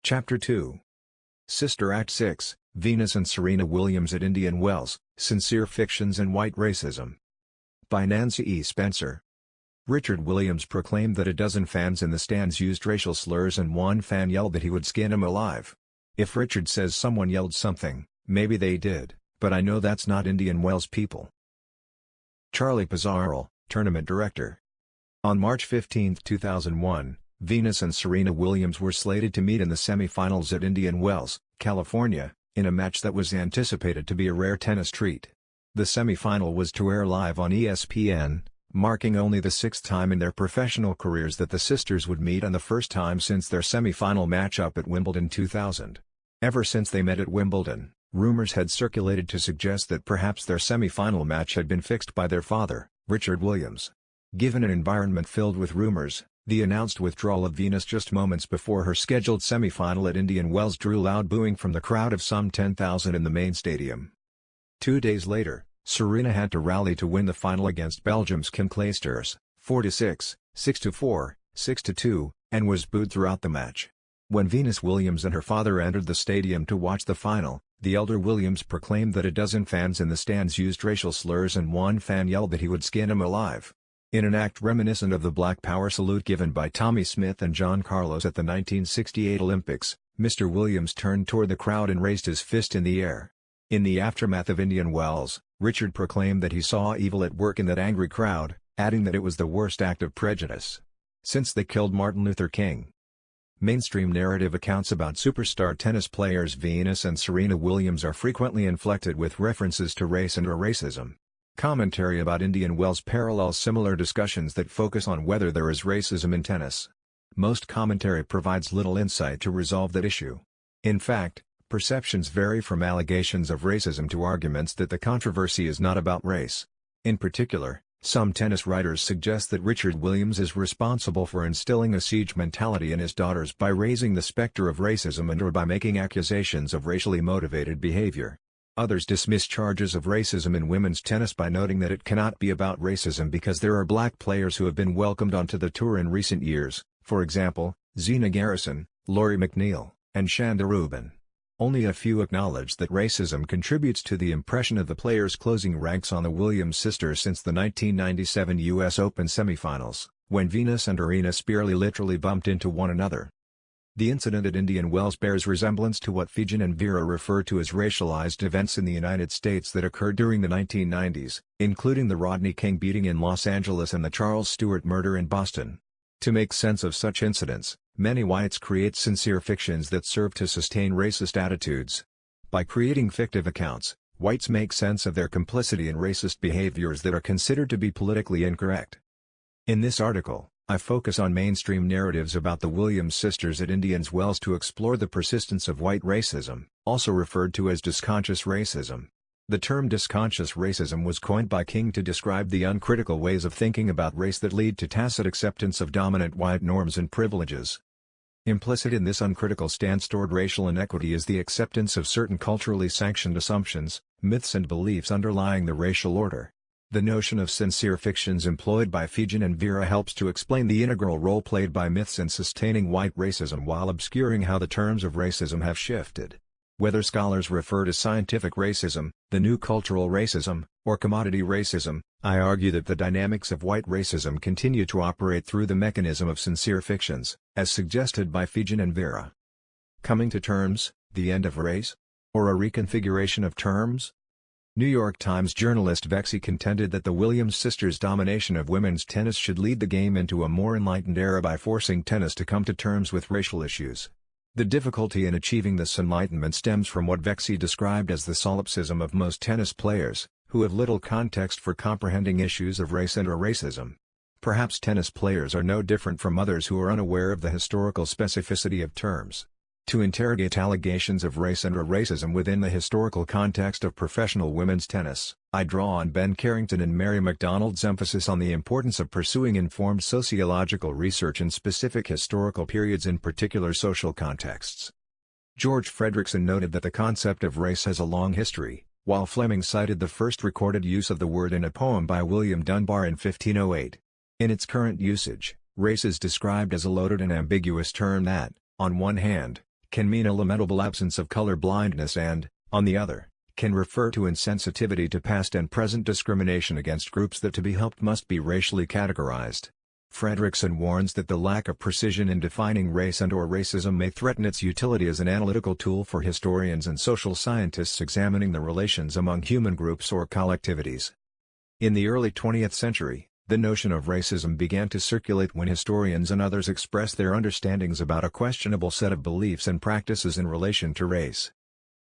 Chapter 2. Sister Act 6, Venus and Serena Williams at Indian Wells, Sincere Fictions and White Racism. By Nancy E. Spencer. Richard Williams proclaimed that a dozen fans in the stands used racial slurs and one fan yelled that he would skin him alive. If Richard says someone yelled something, maybe they did, but I know that's not Indian Wells people. Charlie Pizarro, Tournament Director. On March 15, 2001, Venus and Serena Williams were slated to meet in the semifinals at Indian Wells, California, in a match that was anticipated to be a rare tennis treat. The semifinal was to air live on ESPN, marking only the sixth time in their professional careers that the sisters would meet and the first time since their semifinal matchup at Wimbledon 2000. Ever since they met at Wimbledon, rumors had circulated to suggest that perhaps their semifinal match had been fixed by their father, Richard Williams. Given an environment filled with rumors, the announced withdrawal of Venus just moments before her scheduled semifinal at Indian Wells drew loud booing from the crowd of some 10,000 in the main stadium. 2 days later, Serena had to rally to win the final against Belgium's Kim Clijsters, 4-6, 6-4, 6-2, and was booed throughout the match. When Venus Williams and her father entered the stadium to watch the final, the elder Williams proclaimed that a dozen fans in the stands used racial slurs and one fan yelled that he would skin him alive. In an act reminiscent of the Black Power salute given by Tommy Smith and John Carlos at the 1968 Olympics, Mr. Williams turned toward the crowd and raised his fist in the air. In the aftermath of Indian Wells, Richard proclaimed that he saw evil at work in that angry crowd, adding that it was the worst act of prejudice since they killed Martin Luther King. Mainstream narrative accounts about superstar tennis players Venus and Serena Williams are frequently inflected with references to race and/or racism. Commentary about Indian Wells parallels similar discussions that focus on whether there is racism in tennis. Most commentary provides little insight to resolve that issue. In fact, perceptions vary from allegations of racism to arguments that the controversy is not about race. In particular, some tennis writers suggest that Richard Williams is responsible for instilling a siege mentality in his daughters by raising the specter of racism and/or by making accusations of racially motivated behavior. Others dismiss charges of racism in women's tennis by noting that it cannot be about racism because there are black players who have been welcomed onto the tour in recent years, for example, Zina Garrison, Lori McNeil, and Shanda Rubin. Only a few acknowledge that racism contributes to the impression of the players closing ranks on the Williams sisters since the 1997 U.S. Open semifinals, when Venus and Serena literally bumped into one another. The incident at Indian Wells bears resemblance to what Fijian and Vera refer to as racialized events in the United States that occurred during the 1990s, including the Rodney King beating in Los Angeles and the Charles Stewart murder in Boston. To make sense of such incidents, many whites create sincere fictions that serve to sustain racist attitudes. By creating fictive accounts, whites make sense of their complicity in racist behaviors that are considered to be politically incorrect. In this article, I focus on mainstream narratives about the Williams sisters at Indian Wells to explore the persistence of white racism, also referred to as disconscious racism. The term disconscious racism was coined by King to describe the uncritical ways of thinking about race that lead to tacit acceptance of dominant white norms and privileges. Implicit in this uncritical stance toward racial inequity is the acceptance of certain culturally sanctioned assumptions, myths and beliefs underlying the racial order. The notion of sincere fictions employed by Fijian and Vera helps to explain the integral role played by myths in sustaining white racism while obscuring how the terms of racism have shifted. Whether scholars refer to scientific racism, the new cultural racism, or commodity racism, I argue that the dynamics of white racism continue to operate through the mechanism of sincere fictions, as suggested by Fijian and Vera. Coming to terms, the end of race? Or a reconfiguration of terms? New York Times journalist Vexi contended that the Williams sisters' domination of women's tennis should lead the game into a more enlightened era by forcing tennis to come to terms with racial issues. The difficulty in achieving this enlightenment stems from what Vexi described as the solipsism of most tennis players, who have little context for comprehending issues of race and/or racism. Perhaps tennis players are no different from others who are unaware of the historical specificity of terms. To interrogate allegations of race and/or racism within the historical context of professional women's tennis, I draw on Ben Carrington and Mary McDonald's emphasis on the importance of pursuing informed sociological research in specific historical periods in particular social contexts. George Fredrickson noted that the concept of race has a long history, while Fleming cited the first recorded use of the word in a poem by William Dunbar in 1508. In its current usage, race is described as a loaded and ambiguous term that, on one hand, can mean a lamentable absence of color blindness and, on the other, can refer to insensitivity to past and present discrimination against groups that to be helped must be racially categorized. Fredrickson warns that the lack of precision in defining race and/or racism may threaten its utility as an analytical tool for historians and social scientists examining the relations among human groups or collectivities. In the early 20th century, the notion of racism began to circulate when historians and others expressed their understandings about a questionable set of beliefs and practices in relation to race.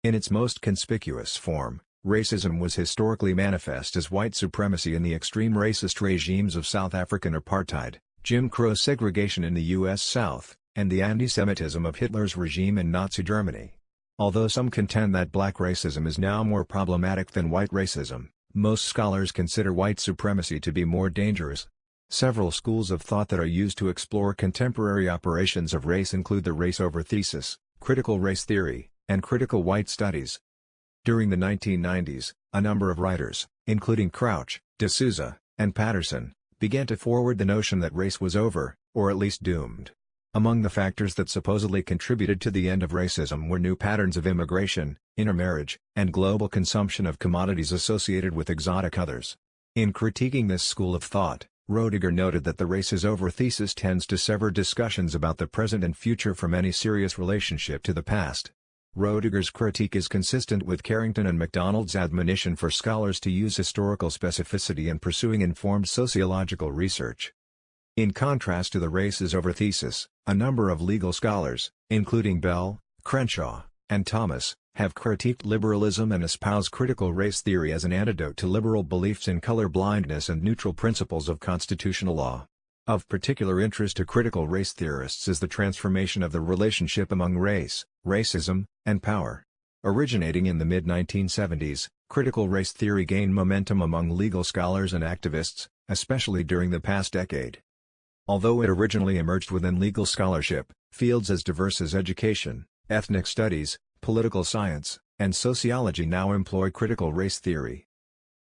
In its most conspicuous form, racism was historically manifest as white supremacy in the extreme racist regimes of South African apartheid, Jim Crow segregation in the U.S. South, and the anti-Semitism of Hitler's regime in Nazi Germany. Although some contend that black racism is now more problematic than white racism, most scholars consider white supremacy to be more dangerous. Several schools of thought that are used to explore contemporary operations of race include the race-over thesis, critical race theory, and critical white studies. During the 1990s, a number of writers, including Crouch, D'Souza, and Patterson, began to forward the notion that race was over, or at least doomed. Among the factors that supposedly contributed to the end of racism were new patterns of immigration, intermarriage, and global consumption of commodities associated with exotic others. In critiquing this school of thought, Roediger noted that the race is over thesis tends to sever discussions about the present and future from any serious relationship to the past. Roediger's critique is consistent with Carrington and MacDonald's admonition for scholars to use historical specificity in pursuing informed sociological research. In contrast to the race is over thesis, a number of legal scholars, including Bell, Crenshaw, and Thomas, have critiqued liberalism and espouse critical race theory as an antidote to liberal beliefs in color blindness and neutral principles of constitutional law. Of particular interest to critical race theorists is the transformation of the relationship among race, racism, and power. Originating in the mid-1970s, critical race theory gained momentum among legal scholars and activists, especially during the past decade. Although it originally emerged within legal scholarship, fields as diverse as education, ethnic studies, political science, and sociology now employ critical race theory.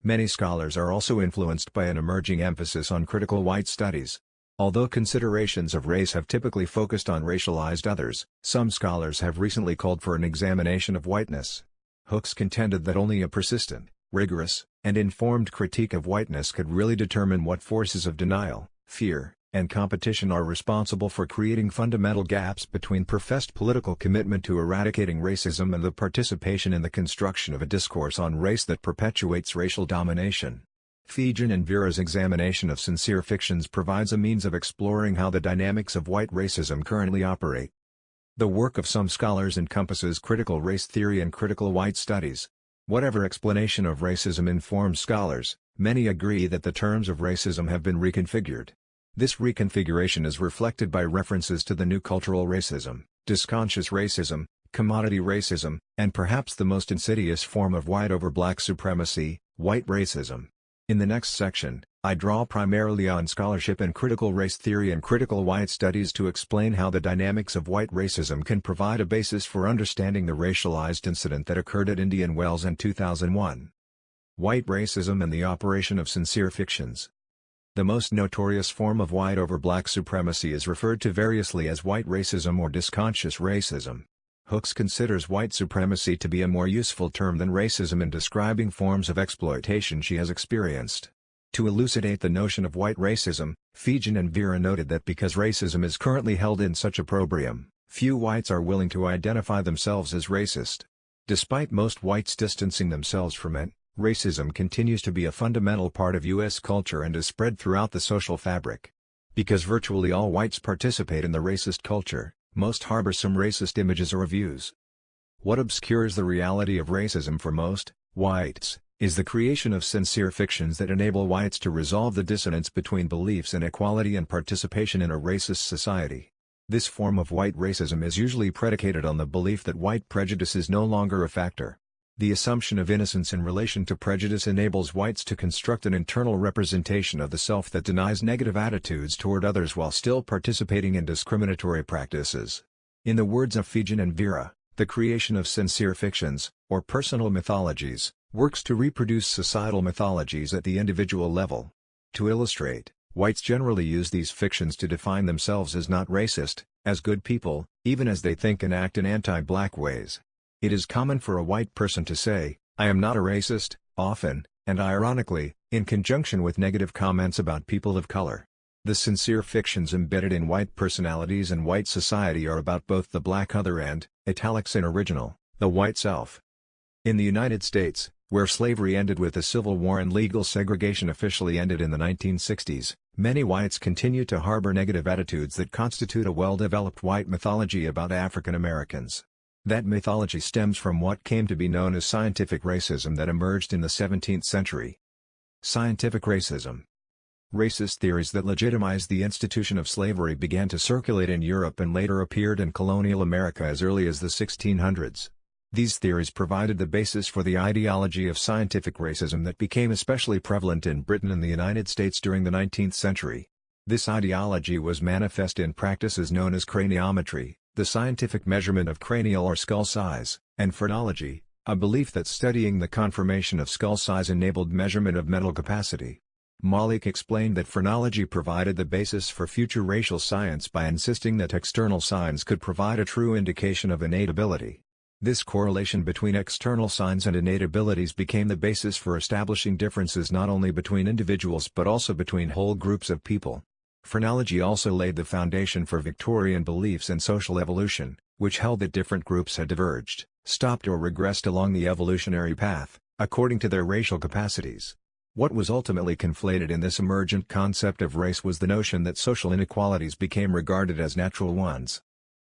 Many scholars are also influenced by an emerging emphasis on critical white studies. Although considerations of race have typically focused on racialized others, some scholars have recently called for an examination of whiteness. Hooks contended that only a persistent, rigorous, and informed critique of whiteness could really determine what forces of denial, fear, and competition are responsible for creating fundamental gaps between professed political commitment to eradicating racism and the participation in the construction of a discourse on race that perpetuates racial domination. Figen and Vera's examination of sincere fictions provides a means of exploring how the dynamics of white racism currently operate. The work of some scholars encompasses critical race theory and critical white studies. Whatever explanation of racism informs scholars, many agree that the terms of racism have been reconfigured. This reconfiguration is reflected by references to the new cultural racism, disconscious racism, commodity racism, and perhaps the most insidious form of white over black supremacy, white racism. In the next section, I draw primarily on scholarship in critical race theory and critical white studies to explain how the dynamics of white racism can provide a basis for understanding the racialized incident that occurred at Indian Wells in 2001. White racism and the operation of sincere fictions. The most notorious form of white over black supremacy is referred to variously as white racism or disconscious racism. Hooks considers white supremacy to be a more useful term than racism in describing forms of exploitation she has experienced. To elucidate the notion of white racism, Figen and Vera noted that because racism is currently held in such opprobrium, few whites are willing to identify themselves as racist. Despite most whites distancing themselves from it, racism continues to be a fundamental part of U.S. culture and is spread throughout the social fabric. Because virtually all whites participate in the racist culture, most harbor some racist images or views. What obscures the reality of racism for most whites is the creation of sincere fictions that enable whites to resolve the dissonance between beliefs in equality and participation in a racist society. This form of white racism is usually predicated on the belief that white prejudice is no longer a factor. The assumption of innocence in relation to prejudice enables whites to construct an internal representation of the self that denies negative attitudes toward others while still participating in discriminatory practices. In the words of Figen and Vera, the creation of sincere fictions, or personal mythologies, works to reproduce societal mythologies at the individual level. To illustrate, Whites generally use these fictions to define themselves as not racist, as good people, even as they think and act in anti-black ways. It is common for a white person to say, "I am not a racist," often, and ironically, in conjunction with negative comments about people of color. The sincere fictions embedded in white personalities and white society are about both the black other and, italics in original, the white self. In the United States, where slavery ended with the Civil War and legal segregation officially ended in the 1960s, many whites continue to harbor negative attitudes that constitute a well-developed white mythology about African Americans. That mythology stems from what came to be known as scientific racism that emerged in the 17th century. Scientific racism. Racist theories that legitimized the institution of slavery began to circulate in Europe and later appeared in colonial America as early as the 1600s. These theories provided the basis for the ideology of scientific racism that became especially prevalent in Britain and the United States during the 19th century. This ideology was manifest in practices known as craniometry, the scientific measurement of cranial or skull size, and phrenology, a belief that studying the conformation of skull size enabled measurement of mental capacity. Malik explained that phrenology provided the basis for future racial science by insisting that external signs could provide a true indication of innate ability. This correlation between external signs and innate abilities became the basis for establishing differences not only between individuals but also between whole groups of people. Phrenology also laid the foundation for Victorian beliefs in social evolution, which held that different groups had diverged, stopped or regressed along the evolutionary path, according to their racial capacities. What was ultimately conflated in this emergent concept of race was the notion that social inequalities became regarded as natural ones.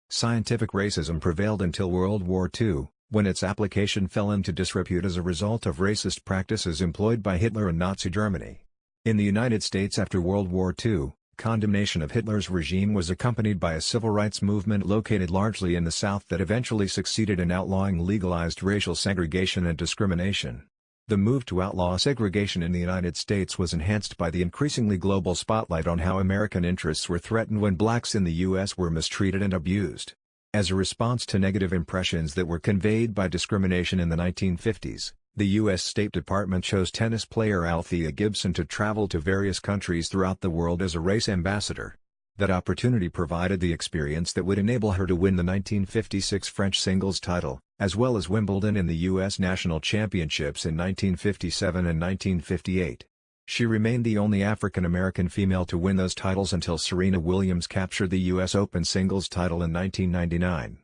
Scientific racism prevailed until World War II, when its application fell into disrepute as a result of racist practices employed by Hitler and Nazi Germany. In the United States after World War II, condemnation of Hitler's regime was accompanied by a civil rights movement located largely in the South that eventually succeeded in outlawing legalized racial segregation and discrimination. The move to outlaw segregation in the United States was enhanced by the increasingly global spotlight on how American interests were threatened when blacks in the U.S. were mistreated and abused. As a response to negative impressions that were conveyed by discrimination in the 1950s, the U.S. State Department chose tennis player Althea Gibson to travel to various countries throughout the world as a race ambassador. That opportunity provided the experience that would enable her to win the 1956 French singles title, as well as Wimbledon and the U.S. National Championships in 1957 and 1958. She remained the only African American female to win those titles until Serena Williams captured the U.S. Open singles title in 1999.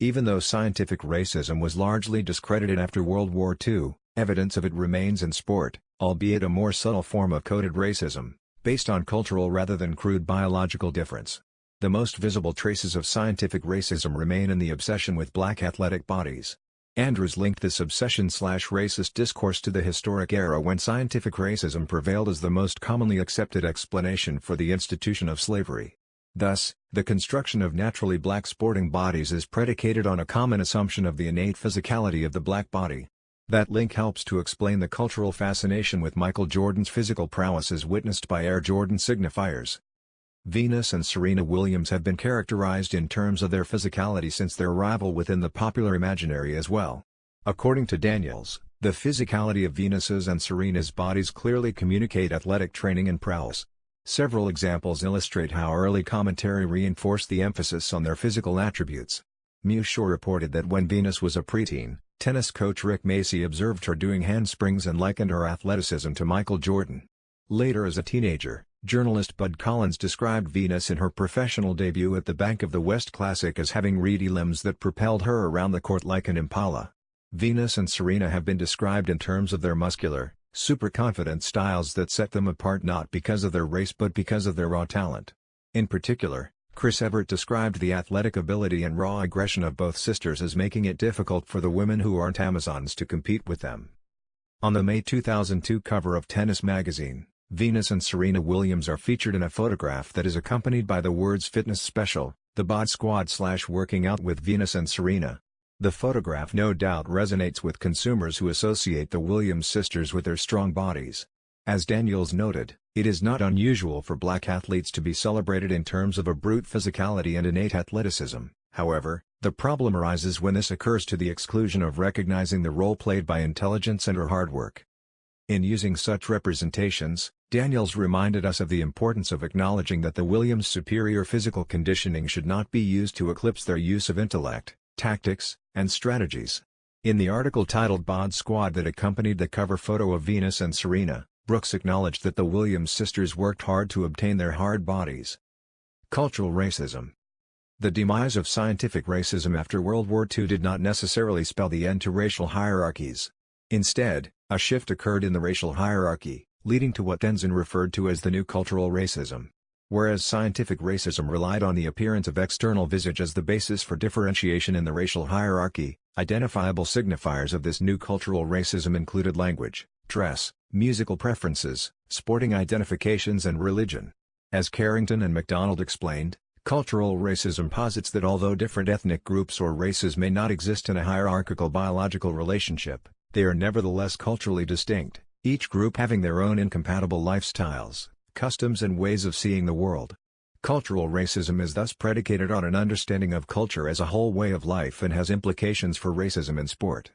Even though scientific racism was largely discredited after World War II, evidence of it remains in sport, albeit a more subtle form of coded racism, based on cultural rather than crude biological difference. The most visible traces of scientific racism remain in the obsession with black athletic bodies. Andrews linked this obsession/racist discourse to the historic era when scientific racism prevailed as the most commonly accepted explanation for the institution of slavery. Thus, the construction of naturally black sporting bodies is predicated on a common assumption of the innate physicality of the black body. That link helps to explain the cultural fascination with Michael Jordan's physical prowess as witnessed by Air Jordan signifiers. Venus and Serena Williams have been characterized in terms of their physicality since their arrival within the popular imaginary as well. According to Daniels, the physicality of Venus's and Serena's bodies clearly communicate athletic training and prowess. Several examples illustrate how early commentary reinforced the emphasis on their physical attributes. Mushaw reported that when Venus was a preteen, tennis coach Rick Macci observed her doing handsprings and likened her athleticism to Michael Jordan. Later as a teenager, journalist Bud Collins described Venus in her professional debut at the Bank of the West Classic as having reedy limbs that propelled her around the court like an impala. Venus and Serena have been described in terms of their muscular, super-confident styles that set them apart not because of their race but because of their raw talent. In particular, Chris Evert described the athletic ability and raw aggression of both sisters as making it difficult for the women who aren't Amazons to compete with them. On the May 2002 cover of Tennis magazine, Venus and Serena Williams are featured in a photograph that is accompanied by the words "Fitness Special, the Bod Squad/Working Out with Venus and Serena." The photograph no doubt resonates with consumers who associate the Williams sisters with their strong bodies. As Daniels noted, it is not unusual for black athletes to be celebrated in terms of a brute physicality and innate athleticism. However, the problem arises when this occurs to the exclusion of recognizing the role played by intelligence and/or hard work. In using such representations, Daniels reminded us of the importance of acknowledging that the Williams' superior physical conditioning should not be used to eclipse their use of intellect, tactics, and strategies. In the article titled Bod Squad that accompanied the cover photo of Venus and Serena, Brooks acknowledged that the Williams sisters worked hard to obtain their hard bodies. Cultural racism. The demise of scientific racism after World War II did not necessarily spell the end to racial hierarchies. Instead, a shift occurred in the racial hierarchy, leading to what Tenzin referred to as the new cultural racism. Whereas scientific racism relied on the appearance of external visage as the basis for differentiation in the racial hierarchy, identifiable signifiers of this new cultural racism included language, dress, musical preferences, sporting identifications and religion. As Carrington and MacDonald explained, cultural racism posits that although different ethnic groups or races may not exist in a hierarchical biological relationship, they are nevertheless culturally distinct, each group having their own incompatible lifestyles, customs and ways of seeing the world. Cultural racism is thus predicated on an understanding of culture as a whole way of life and has implications for racism in sport.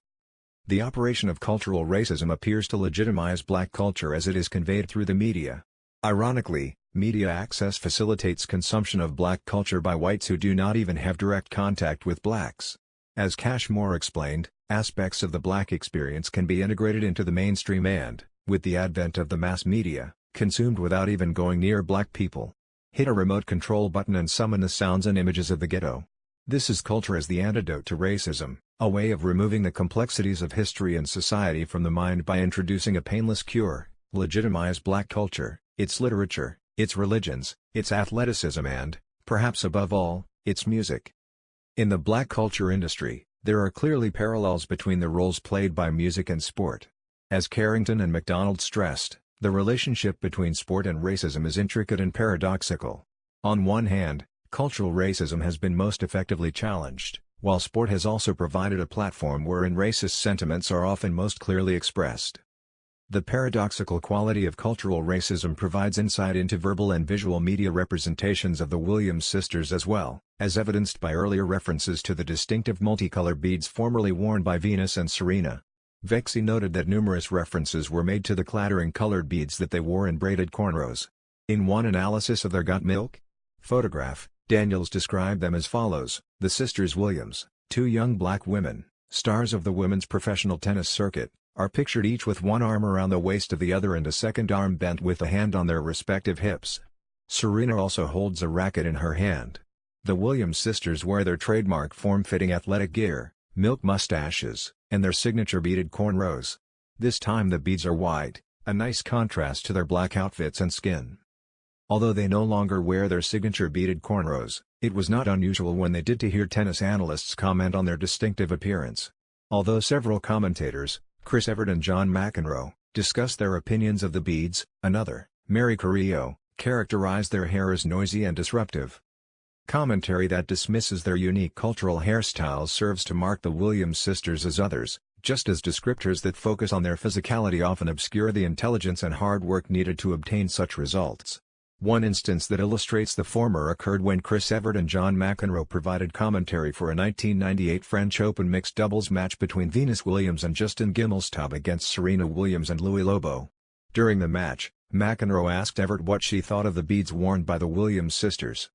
The operation of cultural racism appears to legitimize black culture as it is conveyed through the media. Ironically, media access facilitates consumption of black culture by whites who do not even have direct contact with blacks. As Cashmore explained, aspects of the black experience can be integrated into the mainstream and, with the advent of the mass media, consumed without even going near black people. Hit a remote control button and summon the sounds and images of the ghetto. This is culture as the antidote to racism, a way of removing the complexities of history and society from the mind by introducing a painless cure, legitimize black culture, its literature, its religions, its athleticism and, perhaps above all, its music. In the black culture industry, there are clearly parallels between the roles played by music and sport. As Carrington and MacDonald stressed, the relationship between sport and racism is intricate and paradoxical. On one hand, cultural racism has been most effectively challenged, while sport has also provided a platform wherein racist sentiments are often most clearly expressed. The paradoxical quality of cultural racism provides insight into verbal and visual media representations of the Williams sisters as well, as evidenced by earlier references to the distinctive multicolor beads formerly worn by Venus and Serena. Vexi noted that numerous references were made to the clattering colored beads that they wore in braided cornrows. In one analysis of their Got Milk? Photograph, Daniels described them as follows: the sisters Williams, two young black women, stars of the women's professional tennis circuit, are pictured each with one arm around the waist of the other and a second arm bent with a hand on their respective hips. Serena also holds a racket in her hand. The Williams sisters wear their trademark form-fitting athletic gear, milk mustaches, and their signature beaded cornrows. This time the beads are white, a nice contrast to their black outfits and skin. Although they no longer wear their signature beaded cornrows, it was not unusual when they did to hear tennis analysts comment on their distinctive appearance. Although several commentators, Chris Evert and John McEnroe, discussed their opinions of the beads, another, Mary Carrillo, characterized their hair as noisy and disruptive. Commentary that dismisses their unique cultural hairstyles serves to mark the Williams sisters as others, just as descriptors that focus on their physicality often obscure the intelligence and hard work needed to obtain such results. One instance that illustrates the former occurred when Chris Evert and John McEnroe provided commentary for a 1998 French Open mixed doubles match between Venus Williams and Justin Gimelstob against Serena Williams and Louis Lobo. During the match, McEnroe asked Evert what she thought of the beads worn by the Williams sisters.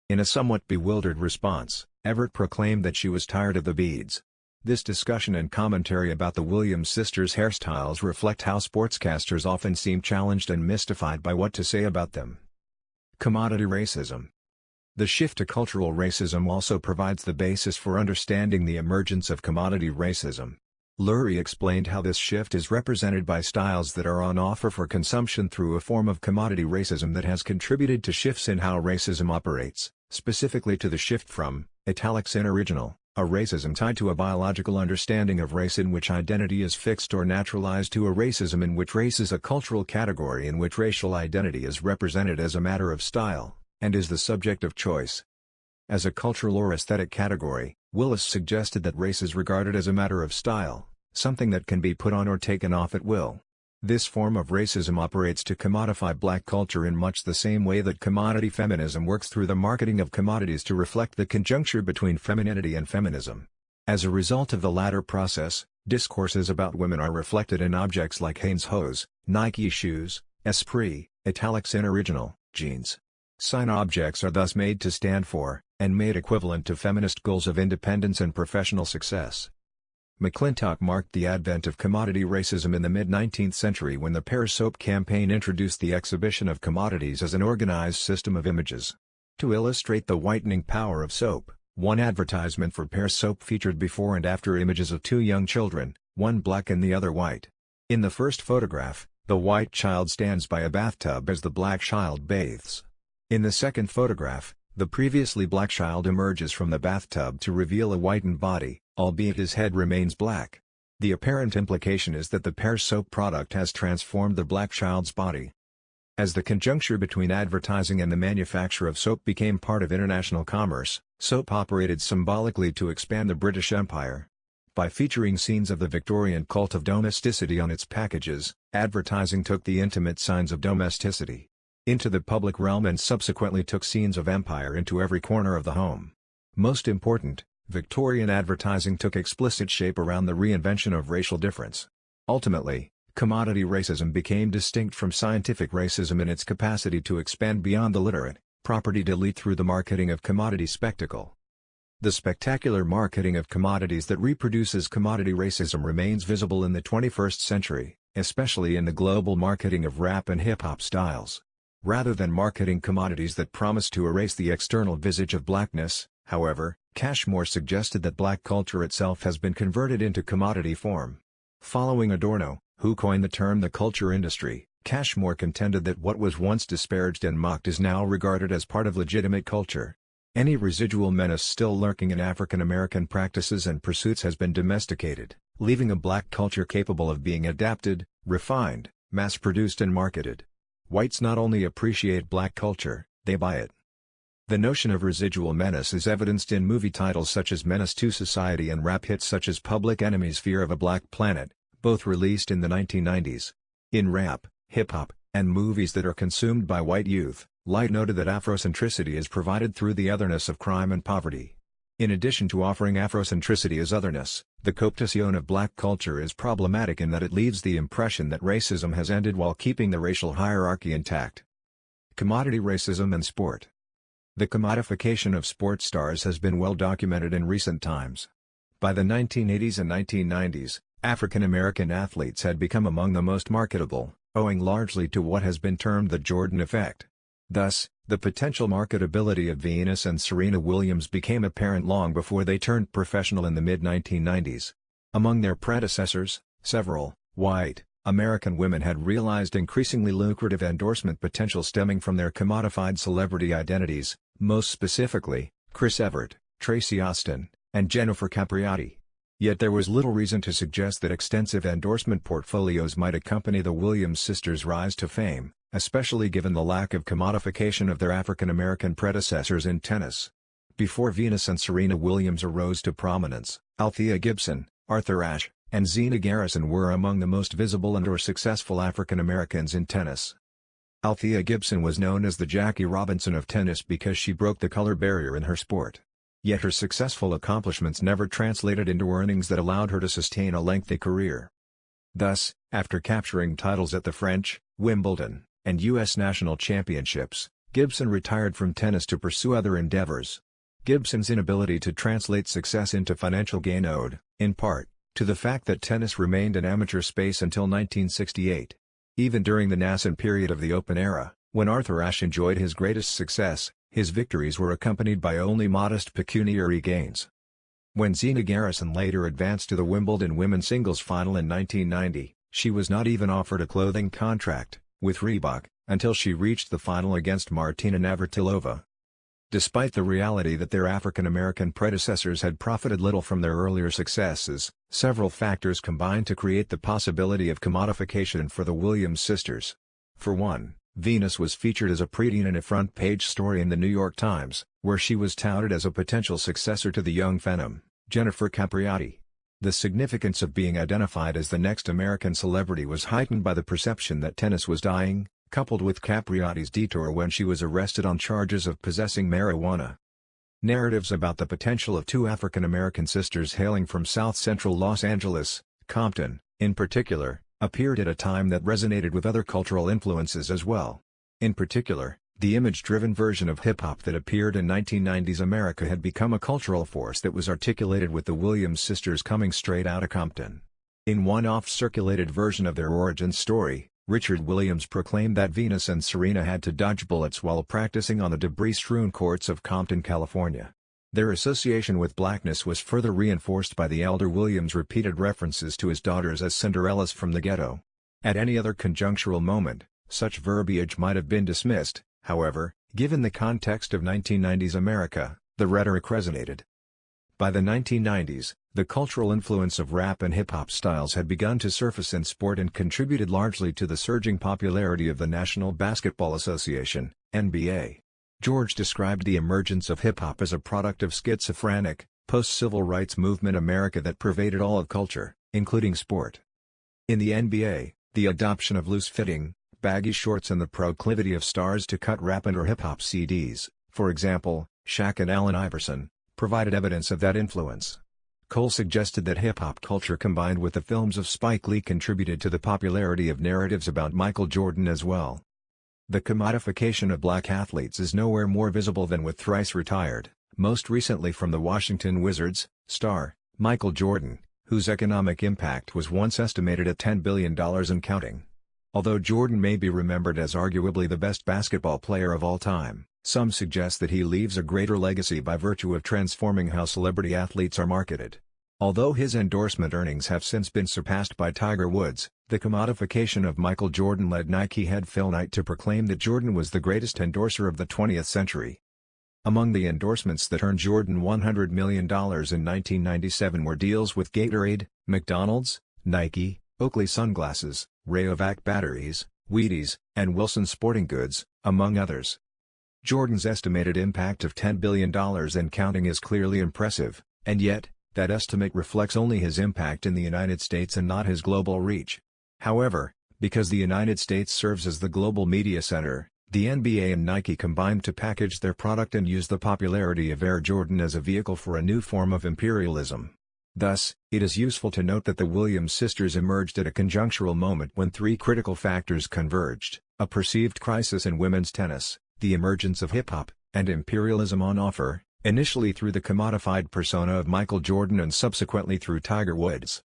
In a somewhat bewildered response, Evert proclaimed that she was tired of the beads. This discussion and commentary about the Williams sisters' hairstyles reflect how sportscasters often seem challenged and mystified by what to say about them. Commodity racism. The shift to cultural racism also provides the basis for understanding the emergence of commodity racism. Lurie explained how this shift is represented by styles that are on offer for consumption through a form of commodity racism that has contributed to shifts in how racism operates, specifically to the shift from, italics in original, a racism tied to a biological understanding of race in which identity is fixed or naturalized, to a racism in which race is a cultural category in which racial identity is represented as a matter of style, and is the subject of choice. As a cultural or aesthetic category, Willis suggested that race is regarded as a matter of style, something that can be put on or taken off at will. This form of racism operates to commodify black culture in much the same way that commodity feminism works through the marketing of commodities to reflect the conjuncture between femininity and feminism. As a result of the latter process, discourses about women are reflected in objects like Hanes hose, Nike shoes, esprit, italics in original, genes. Sign objects are thus made to stand for, and made equivalent to feminist goals of independence and professional success. McClintock marked the advent of commodity racism in the mid-19th century when the Pears soap campaign introduced the exhibition of commodities as an organized system of images. To illustrate the whitening power of soap, one advertisement for Pears soap featured before and after images of two young children, one black and the other white. In the first photograph, the white child stands by a bathtub as the black child bathes. In the second photograph, the previously black child emerges from the bathtub to reveal a whitened body, albeit his head remains black. The apparent implication is that the Pears soap product has transformed the black child's body. As the conjuncture between advertising and the manufacture of soap became part of international commerce, soap operated symbolically to expand the British Empire. By featuring scenes of the Victorian cult of domesticity on its packages, advertising took the intimate signs of domesticity into the public realm and subsequently took scenes of empire into every corner of the home. Most important, Victorian advertising took explicit shape around the reinvention of racial difference. Ultimately, commodity racism became distinct from scientific racism in its capacity to expand beyond the literate, propertied elite through the marketing of commodity spectacle. The spectacular marketing of commodities that reproduces commodity racism remains visible in the 21st century, especially in the global marketing of rap and hip-hop styles. Rather than marketing commodities that promise to erase the external visage of blackness, however, Cashmore suggested that black culture itself has been converted into commodity form. Following Adorno, who coined the term the culture industry, Cashmore contended that what was once disparaged and mocked is now regarded as part of legitimate culture. Any residual menace still lurking in African American practices and pursuits has been domesticated, leaving a black culture capable of being adapted, refined, mass-produced and marketed. Whites not only appreciate black culture, they buy it. The notion of residual menace is evidenced in movie titles such as Menace to Society and rap hits such as Public Enemy's Fear of a Black Planet, both released in the 1990s. In rap, hip-hop, and movies that are consumed by white youth, Light noted that Afrocentricity is provided through the otherness of crime and poverty. In addition to offering Afrocentricity as otherness, the cooptation of black culture is problematic in that it leaves the impression that racism has ended while keeping the racial hierarchy intact. Commodity racism and sport. The commodification of sports stars has been well documented in recent times. By the 1980s and 1990s, African American athletes had become among the most marketable, owing largely to what has been termed the Jordan effect. Thus, the potential marketability of Venus and Serena Williams became apparent long before they turned professional in the mid-1990s. Among their predecessors, several white American women had realized increasingly lucrative endorsement potential stemming from their commodified celebrity identities, most specifically, Chris Evert, Tracy Austin, and Jennifer Capriati. Yet there was little reason to suggest that extensive endorsement portfolios might accompany the Williams sisters' rise to fame, especially given the lack of commodification of their African American predecessors in tennis. Before Venus and Serena Williams arose to prominence, Althea Gibson, Arthur Ashe, and Zina Garrison were among the most visible and/or successful African Americans in tennis. Althea Gibson was known as the Jackie Robinson of tennis because she broke the color barrier in her sport. Yet her successful accomplishments never translated into earnings that allowed her to sustain a lengthy career. Thus, after capturing titles at the French, Wimbledon, and U.S. National Championships, Gibson retired from tennis to pursue other endeavors. Gibson's inability to translate success into financial gain owed, in part, to the fact that tennis remained an amateur space until 1968. Even during the nascent period of the Open era, when Arthur Ashe enjoyed his greatest success, his victories were accompanied by only modest pecuniary gains. When Zina Garrison later advanced to the Wimbledon women's singles final in 1990, she was not even offered a clothing contract with Reebok until she reached the final against Martina Navratilova. Despite the reality that their African American predecessors had profited little from their earlier successes, several factors combined to create the possibility of commodification for the Williams sisters. For one, Venus was featured as a preteen in a front-page story in the New York Times, where she was touted as a potential successor to the young phenom, Jennifer Capriati. The significance of being identified as the next American celebrity was heightened by the perception that tennis was dying, coupled with Capriati's detour when she was arrested on charges of possessing marijuana. Narratives about the potential of two African American sisters hailing from south-central Los Angeles, Compton, in particular, appeared at a time that resonated with other cultural influences as well. In particular, the image-driven version of hip-hop that appeared in 1990s America had become a cultural force that was articulated with the Williams sisters coming straight outta Compton. In one oft-circulated version of their origin story, Richard Williams proclaimed that Venus and Serena had to dodge bullets while practicing on the debris-strewn courts of Compton, California. Their association with blackness was further reinforced by the elder Williams' repeated references to his daughters as Cinderellas from the ghetto. At any other conjunctural moment, such verbiage might have been dismissed. However, given the context of 1990s America, the rhetoric resonated. By the 1990s, the cultural influence of rap and hip-hop styles had begun to surface in sport and contributed largely to the surging popularity of the National Basketball Association, NBA. George described the emergence of hip-hop as a product of schizophrenic, post-civil rights movement America that pervaded all of culture, including sport. In the NBA, the adoption of loose-fitting, baggy shorts and the proclivity of stars to cut rap and or hip-hop CDs, for example, Shaq and Allen Iverson, provided evidence of that influence. Cole suggested that hip-hop culture combined with the films of Spike Lee contributed to the popularity of narratives about Michael Jordan as well. The commodification of black athletes is nowhere more visible than with thrice-retired, most recently from the Washington Wizards, star, Michael Jordan, whose economic impact was once estimated at $10 billion and counting. Although Jordan may be remembered as arguably the best basketball player of all time, some suggest that he leaves a greater legacy by virtue of transforming how celebrity athletes are marketed. Although his endorsement earnings have since been surpassed by Tiger Woods, the commodification of Michael Jordan led Nike head Phil Knight to proclaim that Jordan was the greatest endorser of the 20th century. Among the endorsements that earned Jordan $100 million in 1997 were deals with Gatorade, McDonald's, Nike, Oakley sunglasses, Rayovac batteries, Wheaties, and Wilson Sporting Goods, among others. Jordan's estimated impact of $10 billion and counting is clearly impressive, and yet, that estimate reflects only his impact in the United States and not his global reach. However, because the United States serves as the global media center, the NBA and Nike combined to package their product and use the popularity of Air Jordan as a vehicle for a new form of imperialism. Thus, it is useful to note that the Williams sisters emerged at a conjunctural moment when three critical factors converged: a perceived crisis in women's tennis, the emergence of hip-hop, and imperialism on offer, initially through the commodified persona of Michael Jordan and subsequently through Tiger Woods.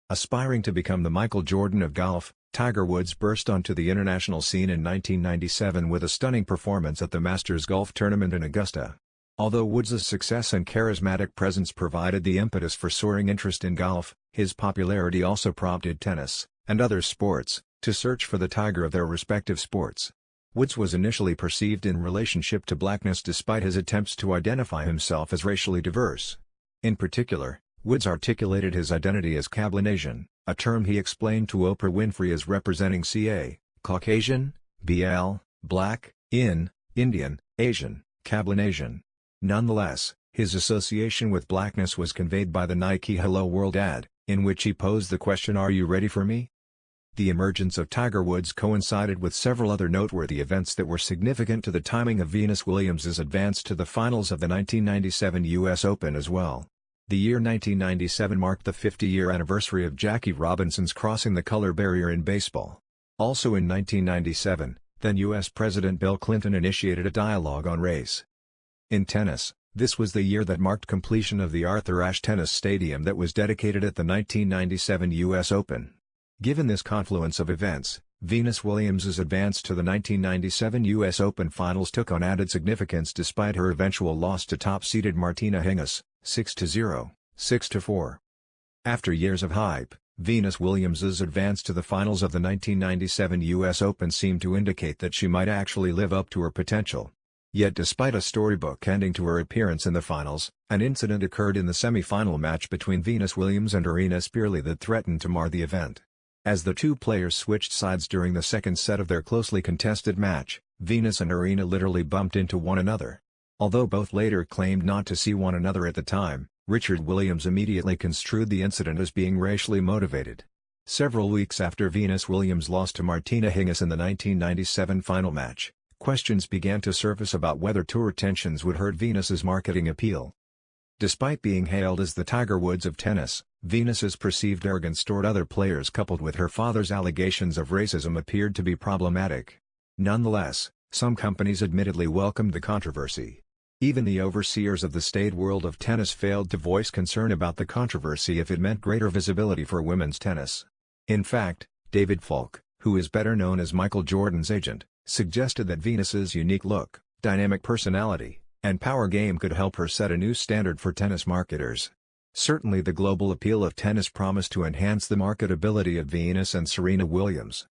Aspiring to become the Michael Jordan of golf, Tiger Woods burst onto the international scene in 1997 with a stunning performance at the Masters Golf Tournament in Augusta. Although Woods' success and charismatic presence provided the impetus for soaring interest in golf, his popularity also prompted tennis, and other sports, to search for the Tiger of their respective sports. Woods was initially perceived in relationship to blackness despite his attempts to identify himself as racially diverse. In particular, Woods articulated his identity as Cablinasian, a term he explained to Oprah Winfrey as representing CA, Caucasian, BL, Black, Indian, Asian, Cablinasian. Nonetheless, his association with blackness was conveyed by the Nike Hello World ad, in which he posed the question, "Are you ready for me?" The emergence of Tiger Woods coincided with several other noteworthy events that were significant to the timing of Venus Williams' advance to the finals of the 1997 U.S. Open as well. The year 1997 marked the 50-year anniversary of Jackie Robinson's crossing the color barrier in baseball. Also in 1997, then U.S. President Bill Clinton initiated a dialogue on race. In tennis, this was the year that marked completion of the Arthur Ashe Tennis Stadium that was dedicated at the 1997 U.S. Open. Given this confluence of events, Venus Williams' advance to the 1997 U.S. Open Finals took on added significance despite her eventual loss to top-seeded Martina Hingis, 6-0, 6-4. After years of hype, Venus Williams' advance to the finals of the 1997 U.S. Open seemed to indicate that she might actually live up to her potential. Yet despite a storybook ending to her appearance in the finals, an incident occurred in the semi-final match between Venus Williams and Irina Spirley that threatened to mar the event. As the two players switched sides during the second set of their closely contested match, Venus and Irina literally bumped into one another. Although both later claimed not to see one another at the time, Richard Williams immediately construed the incident as being racially motivated. Several weeks after Venus Williams lost to Martina Hingis in the 1997 final match, questions began to surface about whether tour tensions would hurt Venus's marketing appeal. Despite being hailed as the Tiger Woods of tennis, Venus's perceived arrogance toward other players coupled with her father's allegations of racism appeared to be problematic. Nonetheless, some companies admittedly welcomed the controversy. Even the overseers of the staid world of tennis failed to voice concern about the controversy if it meant greater visibility for women's tennis. In fact, David Falk, who is better known as Michael Jordan's agent, suggested that Venus's unique look, dynamic personality, and power game could help her set a new standard for tennis marketers. Certainly the global appeal of tennis promised to enhance the marketability of Venus and Serena Williams.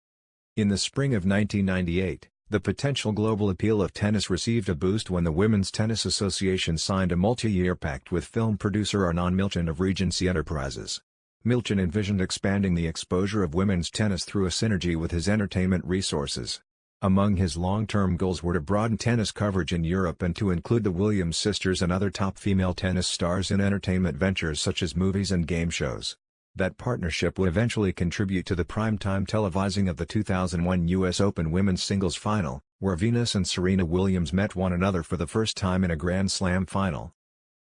In the spring of 1998, the potential global appeal of tennis received a boost when the Women's Tennis Association signed a multi-year pact with film producer Arnon Milchan of Regency Enterprises. Milchan envisioned expanding the exposure of women's tennis through a synergy with his entertainment resources. Among his long-term goals were to broaden tennis coverage in Europe and to include the Williams sisters and other top female tennis stars in entertainment ventures such as movies and game shows. That partnership would eventually contribute to the primetime televising of the 2001 U.S. Open Women's Singles Final, where Venus and Serena Williams met one another for the first time in a Grand Slam final.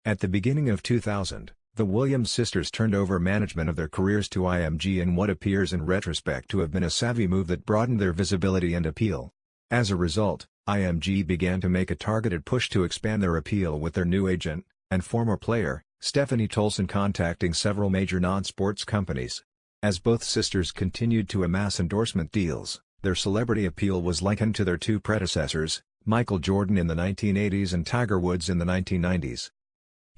At the beginning of 2000, the Williams sisters turned over management of their careers to IMG in what appears in retrospect to have been a savvy move that broadened their visibility and appeal. As a result, IMG began to make a targeted push to expand their appeal with their new agent, and former player, Stephanie Tolson, contacting several major non-sports companies. As both sisters continued to amass endorsement deals, their celebrity appeal was likened to their two predecessors, Michael Jordan in the 1980s and Tiger Woods in the 1990s.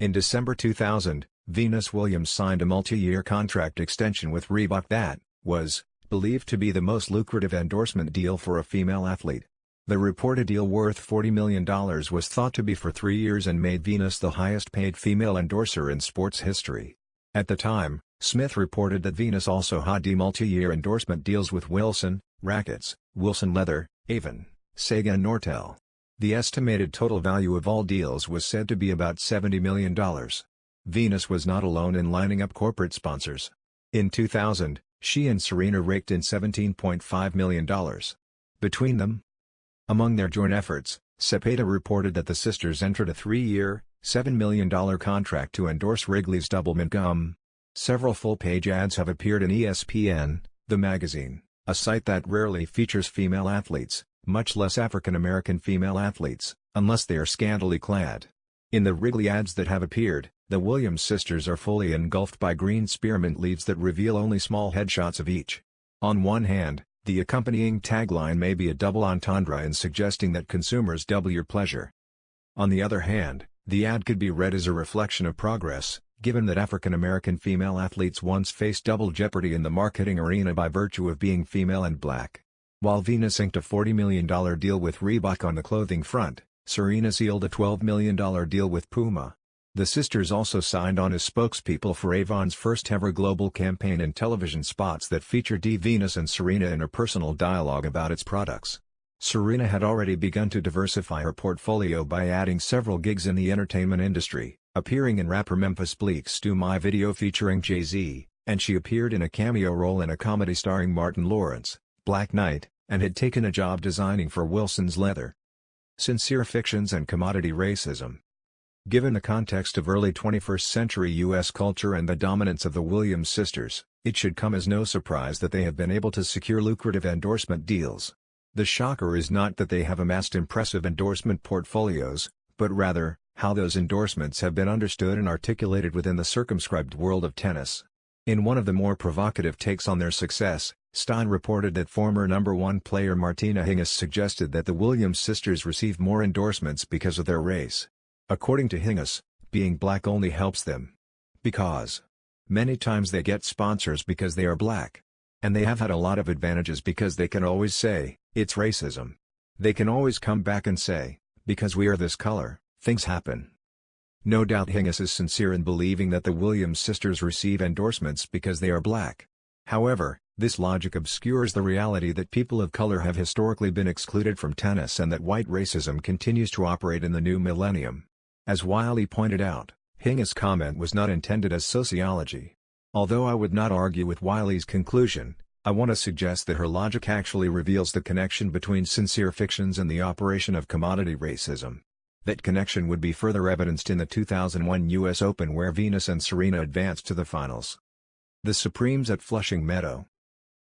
In December 2000, Venus Williams signed a multi-year contract extension with Reebok that was believed to be the most lucrative endorsement deal for a female athlete. The reported deal, worth $40 million, was thought to be for 3 years and made Venus the highest-paid female endorser in sports history. At the time, Smith reported that Venus also had multi-year endorsement deals with Wilson Rackets, Wilson Leather, Avon, Sega and Nortel. The estimated total value of all deals was said to be about $70 million. Venus was not alone in lining up corporate sponsors. In 2000, she and Serena raked in $17.5 million. Between them, among their joint efforts, Cepeda reported that the sisters entered a 3-year, $7 million contract to endorse Wrigley's Double Mint Gum. Several full-page ads have appeared in ESPN, the magazine, a site that rarely features female athletes, much less African-American female athletes, unless they are scantily clad. In the Wrigley ads that have appeared, the Williams sisters are fully engulfed by green spearmint leaves that reveal only small headshots of each. On one hand, the accompanying tagline may be a double entendre in suggesting that consumers double your pleasure. On the other hand, the ad could be read as a reflection of progress, given that African-American female athletes once faced double jeopardy in the marketing arena by virtue of being female and black. While Venus inked a $40 million deal with Reebok on the clothing front, Serena sealed a $12 million deal with Puma. The sisters also signed on as spokespeople for Avon's first-ever global campaign in television spots that featured Venus and Serena in a personal dialogue about its products. Serena had already begun to diversify her portfolio by adding several gigs in the entertainment industry, appearing in rapper Memphis Bleek's "Do My" video featuring Jay-Z, and she appeared in a cameo role in a comedy starring Martin Lawrence, Black Knight, and had taken a job designing for Wilson's Leather. Sincere fictions and commodity racism. Given the context of early 21st century U.S. culture and the dominance of the Williams sisters, it should come as no surprise that they have been able to secure lucrative endorsement deals. The shocker is not that they have amassed impressive endorsement portfolios, but rather, how those endorsements have been understood and articulated within the circumscribed world of tennis. In one of the more provocative takes on their success, Stein reported that former number 1 player Martina Hingis suggested that the Williams sisters receive more endorsements because of their race. According to Hingis, being black only helps them. Because many times they get sponsors because they are black. And they have had a lot of advantages because they can always say, it's racism. They can always come back and say, because we are this color, things happen. No doubt Hingis is sincere in believing that the Williams sisters receive endorsements because they are black. However, this logic obscures the reality that people of color have historically been excluded from tennis and that white racism continues to operate in the new millennium. As Wiley pointed out, Hingis' comment was not intended as sociology. Although I would not argue with Wiley's conclusion, I want to suggest that her logic actually reveals the connection between sincere fictions and the operation of commodity racism. That connection would be further evidenced in the 2001 U.S. Open where Venus and Serena advanced to the finals. The Supremes at Flushing Meadow.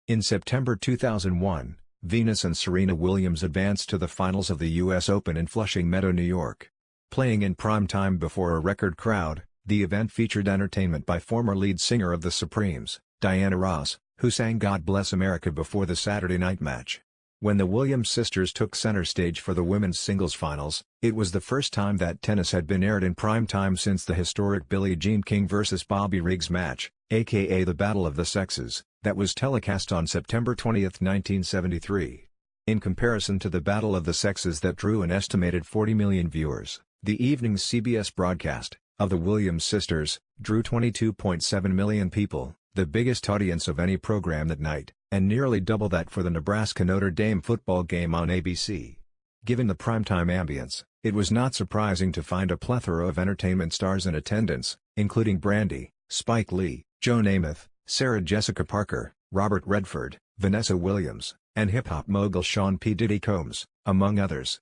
In September 2001, Venus and Serena Williams advanced to the finals of the U.S. Open in Flushing Meadow, New York. Playing in prime time before a record crowd, the event featured entertainment by former lead singer of the Supremes, Diana Ross, who sang God Bless America before the Saturday night match. When the Williams sisters took center stage for the women's singles finals, it was the first time that tennis had been aired in prime time since the historic Billie Jean King vs. Bobby Riggs match, aka the Battle of the Sexes, that was telecast on September 20, 1973. In comparison to the Battle of the Sexes that drew an estimated 40 million viewers, the evening's CBS broadcast, of the Williams sisters, drew 22.7 million people, the biggest audience of any program that night, and nearly double that for the Nebraska-Notre Dame football game on ABC. Given the primetime ambience, it was not surprising to find a plethora of entertainment stars in attendance, including Brandy, Spike Lee, Joe Namath, Sarah Jessica Parker, Robert Redford, Vanessa Williams, and hip-hop mogul Sean P. Diddy Combs, among others.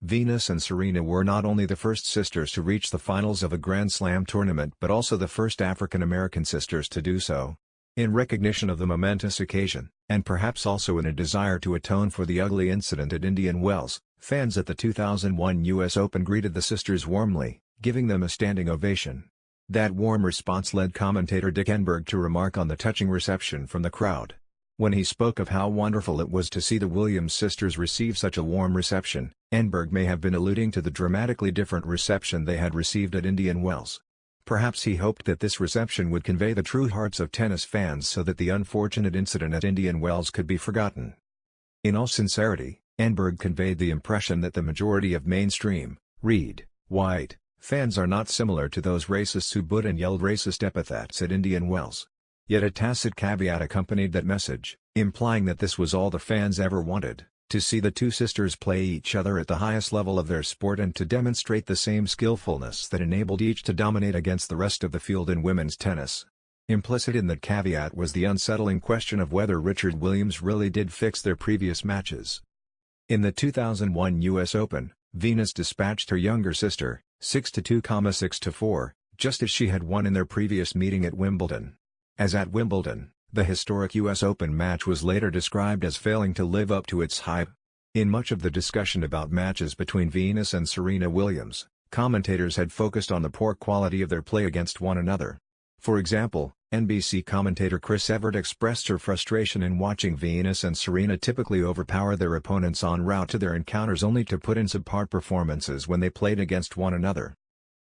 Venus and Serena were not only the first sisters to reach the finals of a Grand Slam tournament but also the first African-American sisters to do so. In recognition of the momentous occasion, and perhaps also in a desire to atone for the ugly incident at Indian Wells, fans at the 2001 U.S. Open greeted the sisters warmly, giving them a standing ovation. That warm response led commentator Dick Enberg to remark on the touching reception from the crowd. When he spoke of how wonderful it was to see the Williams sisters receive such a warm reception, Enberg may have been alluding to the dramatically different reception they had received at Indian Wells. Perhaps he hoped that this reception would convey the true hearts of tennis fans so that the unfortunate incident at Indian Wells could be forgotten. In all sincerity, Enberg conveyed the impression that the majority of mainstream, read, white, fans are not similar to those racists who booed and yelled racist epithets at Indian Wells. Yet a tacit caveat accompanied that message, implying that this was all the fans ever wanted, to see the two sisters play each other at the highest level of their sport and to demonstrate the same skillfulness that enabled each to dominate against the rest of the field in women's tennis. Implicit in that caveat was the unsettling question of whether Richard Williams really did fix their previous matches. In the 2001 U.S. Open, Venus dispatched her younger sister, 6-2, 6-4, just as she had won in their previous meeting at Wimbledon. As at Wimbledon, the historic U.S. Open match was later described as failing to live up to its hype. In much of the discussion about matches between Venus and Serena Williams, commentators had focused on the poor quality of their play against one another. For example, NBC commentator Chris Evert expressed her frustration in watching Venus and Serena typically overpower their opponents en route to their encounters only to put in subpar performances when they played against one another.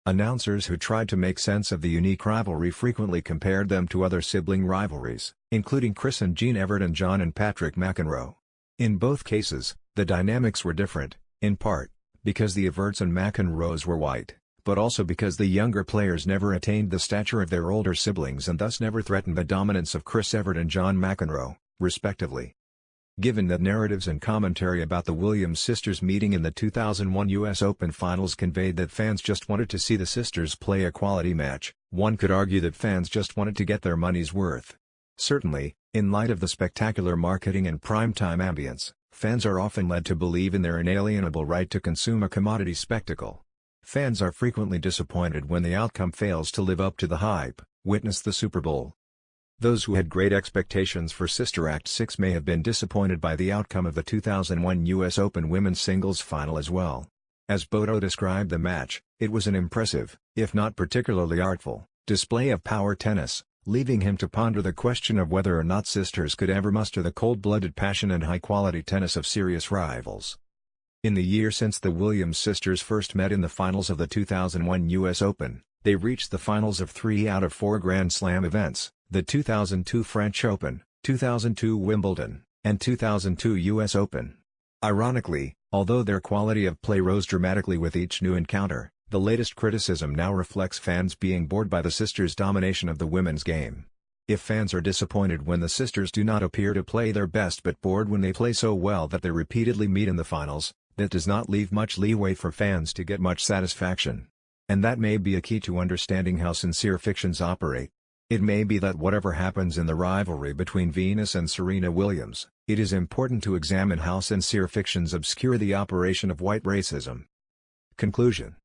Announcers who tried to make sense of the unique rivalry frequently compared them to other sibling rivalries, including Chris and Jean Everett and John and Patrick McEnroe. In both cases, the dynamics were different, in part, because the Everts and McEnroes were white, but also because the younger players never attained the stature of their older siblings and thus never threatened the dominance of Chris Evert and John McEnroe, respectively. Given that narratives and commentary about the Williams sisters meeting in the 2001 U.S. Open Finals conveyed that fans just wanted to see the sisters play a quality match, one could argue that fans just wanted to get their money's worth. Certainly, in light of the spectacular marketing and primetime ambience, fans are often led to believe in their inalienable right to consume a commodity spectacle. Fans are frequently disappointed when the outcome fails to live up to the hype, witness the Super Bowl. Those who had great expectations for Sister Act 6 may have been disappointed by the outcome of the 2001 U.S. Open women's singles final as well. As Bodo described the match, it was an impressive, if not particularly artful, display of power tennis, leaving him to ponder the question of whether or not sisters could ever muster the cold-blooded passion and high-quality tennis of serious rivals. In the year since the Williams sisters first met in the finals of the 2001 U.S. Open, they reached the finals of 3 out of 4 Grand Slam events: the 2002 French Open, 2002 Wimbledon, and 2002 U.S. Open. Ironically, although their quality of play rose dramatically with each new encounter, the latest criticism now reflects fans being bored by the sisters' domination of the women's game. If fans are disappointed when the sisters do not appear to play their best but bored when they play so well that they repeatedly meet in the finals, that does not leave much leeway for fans to get much satisfaction. And that may be a key to understanding how sincere fictions operate. It may be that whatever happens in the rivalry between Venus and Serena Williams, it is important to examine how sincere fictions obscure the operation of white racism. Conclusion.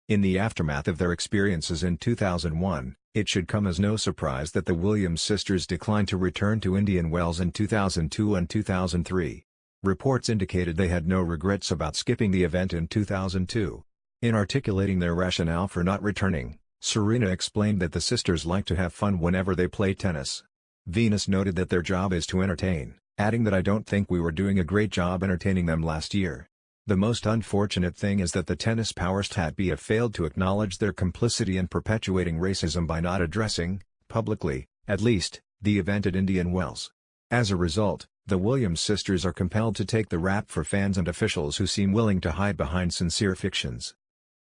In the aftermath of their experiences in 2001, it should come as no surprise that the Williams sisters declined to return to Indian Wells in 2002 and 2003. Reports indicated they had no regrets about skipping the event in 2002. In articulating their rationale for not returning, Serena explained that the sisters like to have fun whenever they play tennis. Venus noted that their job is to entertain, adding that "I don't think we were doing a great job entertaining them last year. The most unfortunate thing is that the tennis powers that be have failed to acknowledge their complicity in perpetuating racism by not addressing, publicly, at least, the event at Indian Wells. As a result, the Williams sisters are compelled to take the rap for fans and officials who seem willing to hide behind sincere fictions."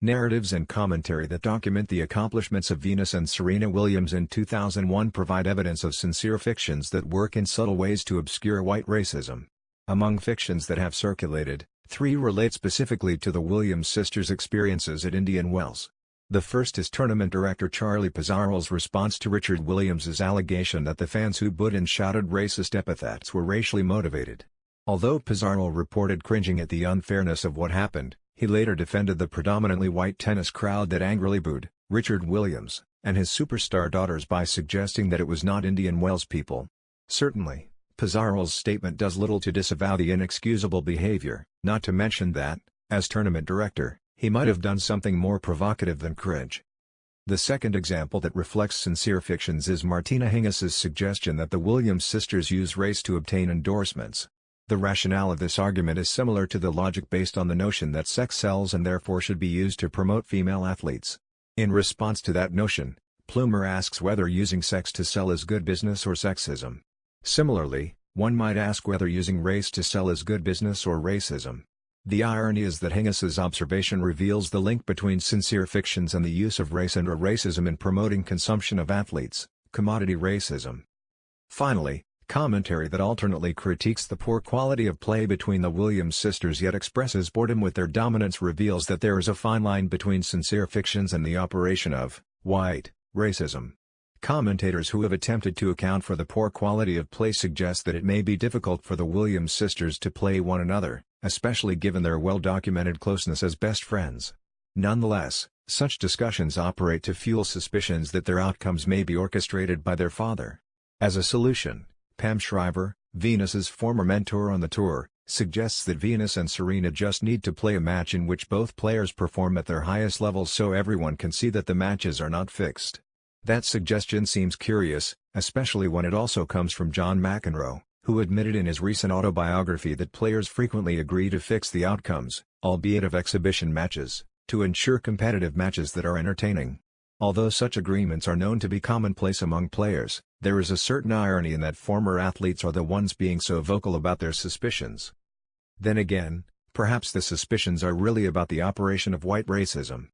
Narratives and commentary that document the accomplishments of Venus and Serena Williams in 2001 provide evidence of sincere fictions that work in subtle ways to obscure white racism. Among fictions that have circulated, 3 relate specifically to the Williams sisters' experiences at Indian Wells. The first is tournament director Charlie Pizarro's response to Richard Williams's allegation that the fans who booed and shouted racist epithets were racially motivated. Although Pizarro reported cringing at the unfairness of what happened, he later defended the predominantly white tennis crowd that angrily booed Richard Williams and his superstar daughters by suggesting that it was not Indian Wells people. Certainly, Pizarro's statement does little to disavow the inexcusable behavior, not to mention that, as tournament director, he might have done something more provocative than cringe. The second example that reflects sincere fictions is Martina Hingis's suggestion that the Williams sisters use race to obtain endorsements. The rationale of this argument is similar to the logic based on the notion that sex sells and therefore should be used to promote female athletes. In response to that notion, Plumer asks whether using sex to sell is good business or sexism. Similarly, one might ask whether using race to sell is good business or racism. The irony is that Hingis's observation reveals the link between sincere fictions and the use of race and/or racism in promoting consumption of athletes, commodity racism. Finally, commentary that alternately critiques the poor quality of play between the Williams sisters yet expresses boredom with their dominance reveals that there is a fine line between sincere fictions and the operation of white racism. Commentators who have attempted to account for the poor quality of play suggest that it may be difficult for the Williams sisters to play one another, especially given their well-documented closeness as best friends. Nonetheless, such discussions operate to fuel suspicions that their outcomes may be orchestrated by their father. As a solution, Pam Shriver, Venus's former mentor on the tour, suggests that Venus and Serena just need to play a match in which both players perform at their highest levels so everyone can see that the matches are not fixed. That suggestion seems curious, especially when it also comes from John McEnroe, who admitted in his recent autobiography that players frequently agree to fix the outcomes, albeit of exhibition matches, to ensure competitive matches that are entertaining. Although such agreements are known to be commonplace among players, there is a certain irony in that former athletes are the ones being so vocal about their suspicions. Then again, perhaps the suspicions are really about the operation of white racism.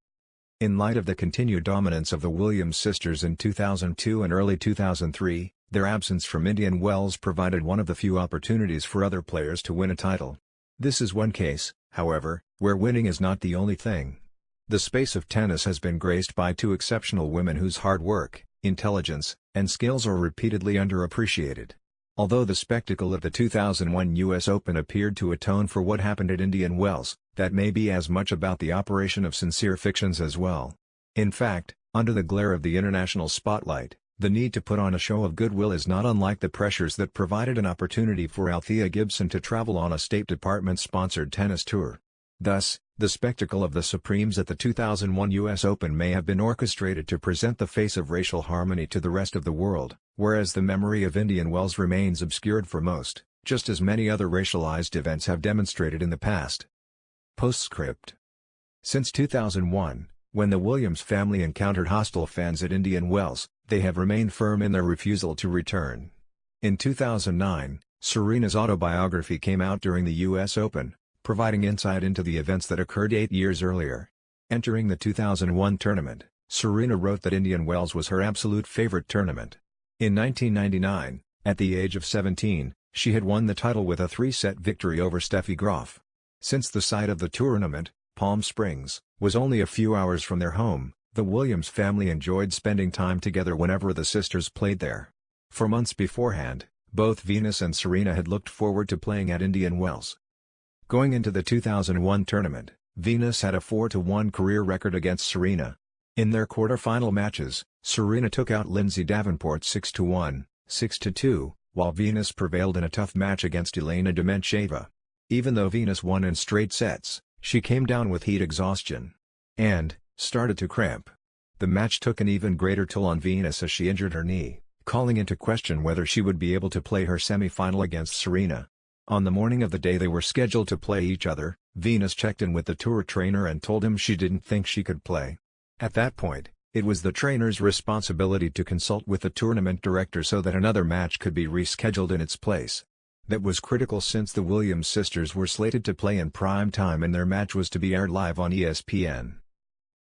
In light of the continued dominance of the Williams sisters in 2002 and early 2003, their absence from Indian Wells provided one of the few opportunities for other players to win a title. This is one case, however, where winning is not the only thing. The space of tennis has been graced by 2 exceptional women whose hard work, intelligence, and skills are repeatedly underappreciated. Although the spectacle of the 2001 U.S. Open appeared to atone for what happened at Indian Wells, that may be as much about the operation of sincere fictions as well. In fact, under the glare of the international spotlight, the need to put on a show of goodwill is not unlike the pressures that provided an opportunity for Althea Gibson to travel on a State Department-sponsored tennis tour. Thus, the spectacle of the Supremes at the 2001 U.S. Open may have been orchestrated to present the face of racial harmony to the rest of the world, whereas the memory of Indian Wells remains obscured for most, just as many other racialized events have demonstrated in the past. Postscript. Since 2001, when the Williams family encountered hostile fans at Indian Wells, they have remained firm in their refusal to return. In 2009, Serena's autobiography came out during the U.S. Open, providing insight into the events that occurred 8 years earlier. Entering the 2001 tournament, Serena wrote that Indian Wells was her absolute favorite tournament. In 1999, at the age of 17, she had won the title with a 3-set victory over Steffi Graf. Since the site of the tournament, Palm Springs, was only a few hours from their home, the Williams family enjoyed spending time together whenever the sisters played there. For months beforehand, both Venus and Serena had looked forward to playing at Indian Wells. Going into the 2001 tournament, Venus had a 4-1 career record against Serena. In their quarterfinal matches, Serena took out Lindsay Davenport 6-1, 6-2, while Venus prevailed in a tough match against Elena Dementcheva. Even though Venus won in straight sets, she came down with heat exhaustion and started to cramp. The match took an even greater toll on Venus as she injured her knee, calling into question whether she would be able to play her semi-final against Serena. On the morning of the day they were scheduled to play each other, Venus checked in with the tour trainer and told him she didn't think she could play. At that point, it was the trainer's responsibility to consult with the tournament director so that another match could be rescheduled in its place. That was critical since the Williams sisters were slated to play in prime time and their match was to be aired live on ESPN.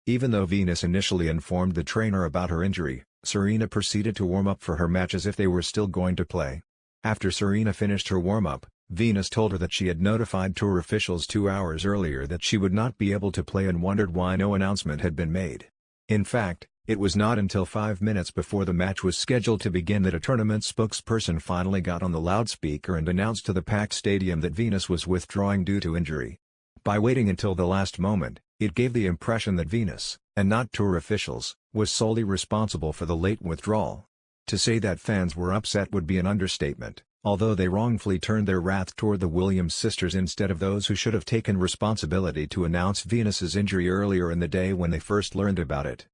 Even though Venus initially informed the trainer about her injury, Serena proceeded to warm up for her match as if they were still going to play. After Serena finished her warm-up, Venus told her that she had notified tour officials 2 hours earlier that she would not be able to play and wondered why no announcement had been made. In fact, it was not until 5 minutes before the match was scheduled to begin that a tournament spokesperson finally got on the loudspeaker and announced to the packed stadium that Venus was withdrawing due to injury. By waiting until the last moment, it gave the impression that Venus, and not tour officials, was solely responsible for the late withdrawal. To say that fans were upset would be an understatement, although they wrongfully turned their wrath toward the Williams sisters instead of those who should have taken responsibility to announce Venus's injury earlier in the day when they first learned about it.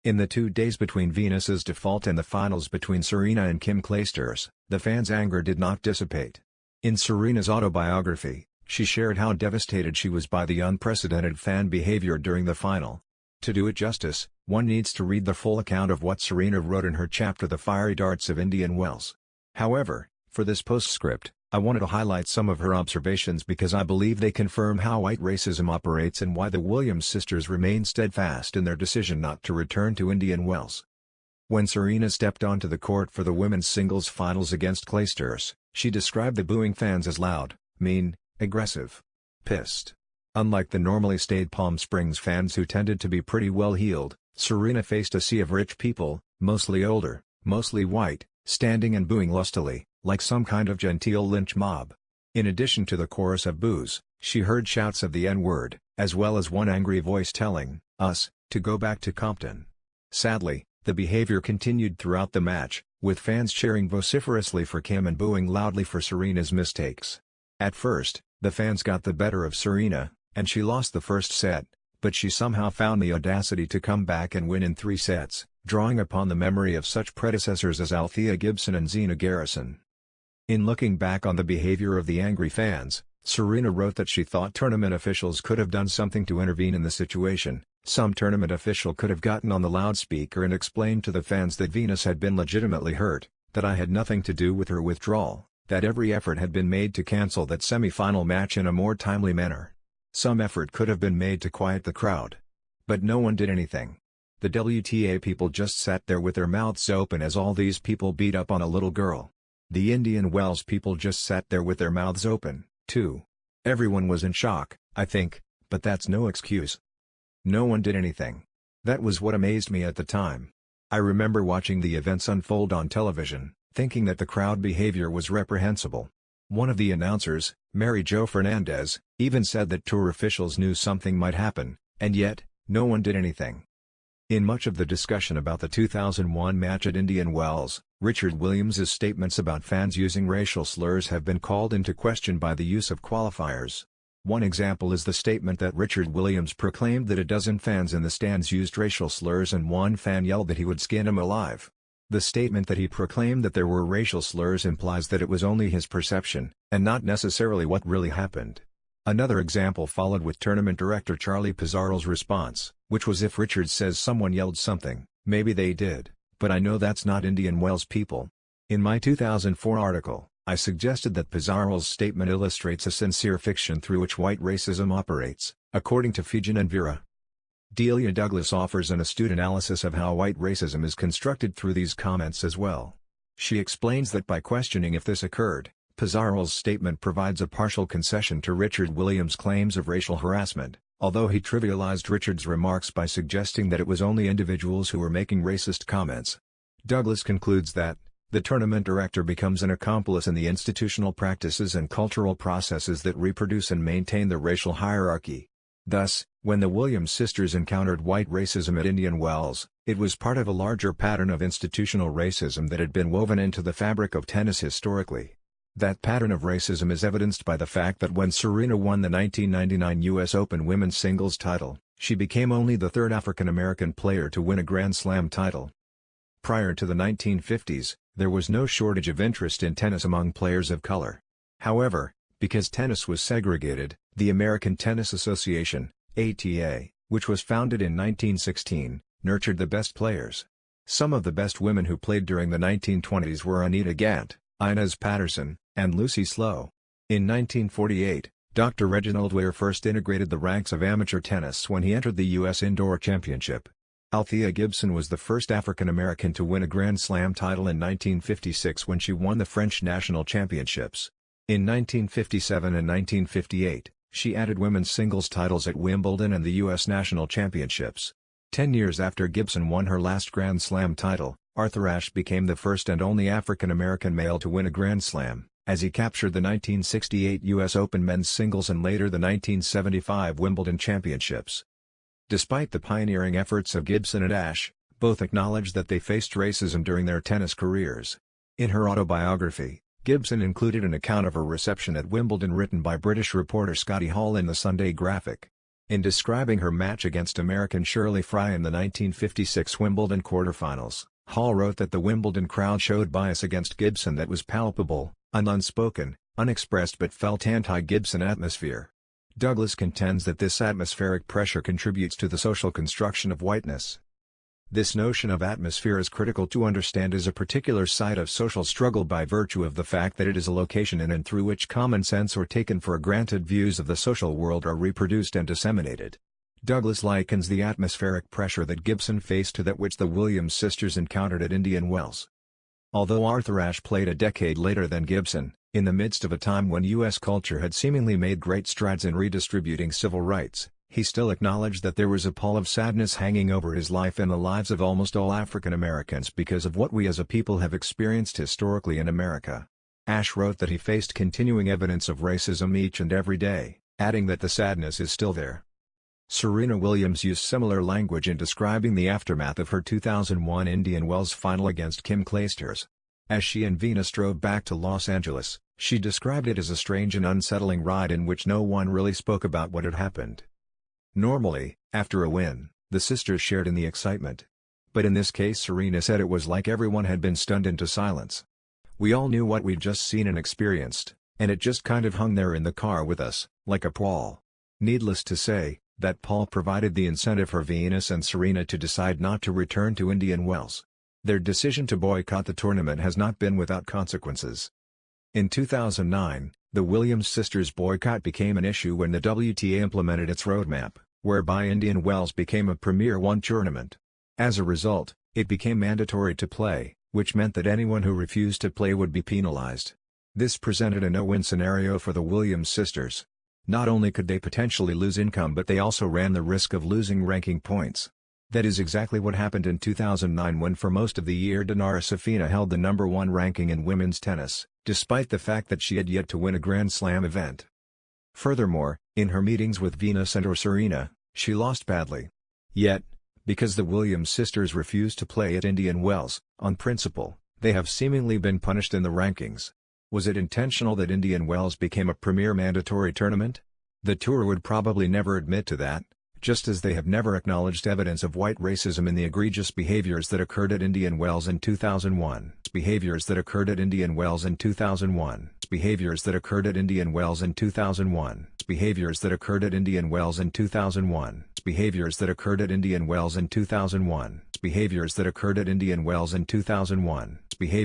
In the 2 days between Venus's default and the finals between Serena and Kim Clijsters, the fans' anger did not dissipate. In Serena's autobiography, she shared how devastated she was by the unprecedented fan behavior during the final. To do it justice, one needs to read the full account of what Serena wrote in her chapter The Fiery Darts of Indian Wells. However, for this postscript, I wanted to highlight some of her observations because I believe they confirm how white racism operates and why the Williams sisters remain steadfast in their decision not to return to Indian Wells. When Serena stepped onto the court for the women's singles finals against Clijsters, she described the booing fans as loud, mean, aggressive, pissed. Unlike the normally staid Palm Springs fans who tended to be pretty well-heeled, Serena faced a sea of rich people, mostly older, mostly white, standing and booing lustily, like some kind of genteel lynch mob. In addition to the chorus of boos, she heard shouts of the N-word, as well as one angry voice telling us to go back to Compton. Sadly, the behavior continued throughout the match, with fans cheering vociferously for Kim and booing loudly for Serena's mistakes. At first, the fans got the better of Serena, and she lost the first set, but she somehow found the audacity to come back and win in 3 sets, drawing upon the memory of such predecessors as Althea Gibson and Zina Garrison. In looking back on the behavior of the angry fans, Serena wrote that she thought tournament officials could have done something to intervene in the situation. Some tournament official could have gotten on the loudspeaker and explained to the fans that Venus had been legitimately hurt, that I had nothing to do with her withdrawal, that every effort had been made to cancel that semi-final match in a more timely manner. Some effort could have been made to quiet the crowd. But no one did anything. The WTA people just sat there with their mouths open as all these people beat up on a little girl. The Indian Wells people just sat there with their mouths open, too. Everyone was in shock, I think, but that's no excuse. No one did anything. That was what amazed me at the time. I remember watching the events unfold on television, thinking that the crowd behavior was reprehensible. One of the announcers, Mary Jo Fernandez, even said that tour officials knew something might happen, and yet, no one did anything. In much of the discussion about the 2001 match at Indian Wells, Richard Williams's statements about fans using racial slurs have been called into question by the use of qualifiers. One example is the statement that Richard Williams proclaimed that a dozen fans in the stands used racial slurs and one fan yelled that he would skin him alive. The statement that he proclaimed that there were racial slurs implies that it was only his perception, and not necessarily what really happened. Another example followed with tournament director Charlie Pizarro's response, which was if Richard says someone yelled something, maybe they did, but I know that's not Indian Wells people. In my 2004 article, I suggested that Pizarro's statement illustrates a sincere fiction through which white racism operates, according to Fijan and Vera. Delia Douglas offers an astute analysis of how white racism is constructed through these comments as well. She explains that by questioning if this occurred, Pizarro's statement provides a partial concession to Richard Williams' claims of racial harassment, although he trivialized Richard's remarks by suggesting that it was only individuals who were making racist comments. Douglas concludes that, the tournament director becomes an accomplice in the institutional practices and cultural processes that reproduce and maintain the racial hierarchy. Thus, when the Williams sisters encountered white racism at Indian Wells, it was part of a larger pattern of institutional racism that had been woven into the fabric of tennis historically. That pattern of racism is evidenced by the fact that when Serena won the 1999 U.S. Open women's singles title, she became only the third African-American player to win a Grand Slam title. Prior to the 1950s, there was no shortage of interest in tennis among players of color. However, because tennis was segregated, the American Tennis Association, ATA, which was founded in 1916, nurtured the best players. Some of the best women who played during the 1920s were Anita Gant, Inez Patterson, and Lucy Slough. In 1948, Dr. Reginald Ware first integrated the ranks of amateur tennis when he entered the U.S. Indoor Championship. Althea Gibson was the first African-American to win a Grand Slam title in 1956 when she won the French National Championships. In 1957 and 1958, she added women's singles titles at Wimbledon and the U.S. National Championships. 10 years after Gibson won her last Grand Slam title, Arthur Ashe became the first and only African-American male to win a Grand Slam, as he captured the 1968 U.S. Open men's singles and later the 1975 Wimbledon Championships. Despite the pioneering efforts of Gibson and Ashe, both acknowledged that they faced racism during their tennis careers. In her autobiography, Gibson included an account of her reception at Wimbledon written by British reporter Scotty Hall in the Sunday Graphic. In describing her match against American Shirley Fry in the 1956 Wimbledon quarterfinals, Hall wrote that the Wimbledon crowd showed bias against Gibson that was palpable, an unspoken, unexpressed but felt anti-Gibson atmosphere. Douglas contends that this atmospheric pressure contributes to the social construction of whiteness. This notion of atmosphere is critical to understand as a particular side of social struggle by virtue of the fact that it is a location in and through which common sense or taken for granted views of the social world are reproduced and disseminated. Douglas likens the atmospheric pressure that Gibson faced to that which the Williams sisters encountered at Indian Wells. Although Arthur Ashe played a decade later than Gibson, in the midst of a time when U.S. culture had seemingly made great strides in redistributing civil rights, he still acknowledged that there was a pall of sadness hanging over his life and the lives of almost all African Americans because of what we as a people have experienced historically in America. Ashe wrote that he faced continuing evidence of racism each and every day, adding that the sadness is still there. Serena Williams used similar language in describing the aftermath of her 2001 Indian Wells final against Kim Clijsters. As she and Venus drove back to Los Angeles, she described it as a strange and unsettling ride in which no one really spoke about what had happened. Normally, after a win, the sisters shared in the excitement. But in this case Serena said it was like everyone had been stunned into silence. We all knew what we'd just seen and experienced, and it just kind of hung there in the car with us, like a pall. Needless to say, that pall provided the incentive for Venus and Serena to decide not to return to Indian Wells. Their decision to boycott the tournament has not been without consequences. In 2009, the Williams sisters' boycott became an issue when the WTA implemented its roadmap, whereby Indian Wells became a Premier 1 tournament. As a result, it became mandatory to play, which meant that anyone who refused to play would be penalized. This presented a no-win scenario for the Williams sisters. Not only could they potentially lose income but they also ran the risk of losing ranking points. That is exactly what happened in 2009 when for most of the year Dinara Safina held the number 1 ranking in women's tennis, despite the fact that she had yet to win a Grand Slam event. Furthermore, in her meetings with Venus and or Serena, she lost badly. Yet, because the Williams sisters refused to play at Indian Wells, on principle, they have seemingly been punished in the rankings. Was it intentional that Indian Wells became a premier mandatory tournament? The tour would probably never admit to that, just as they have never acknowledged evidence of white racism in the egregious behaviors that occurred at Indian Wells in 2001. Behaviors that occurred at Indian Wells in 2001. Behaviors that occurred at Indian Wells in 2001. Behaviors that occurred at Indian Wells in 2001. Behaviors that occurred at Indian Wells in 2001. Behaviors that occurred at Indian Wells in 2001. Behaviors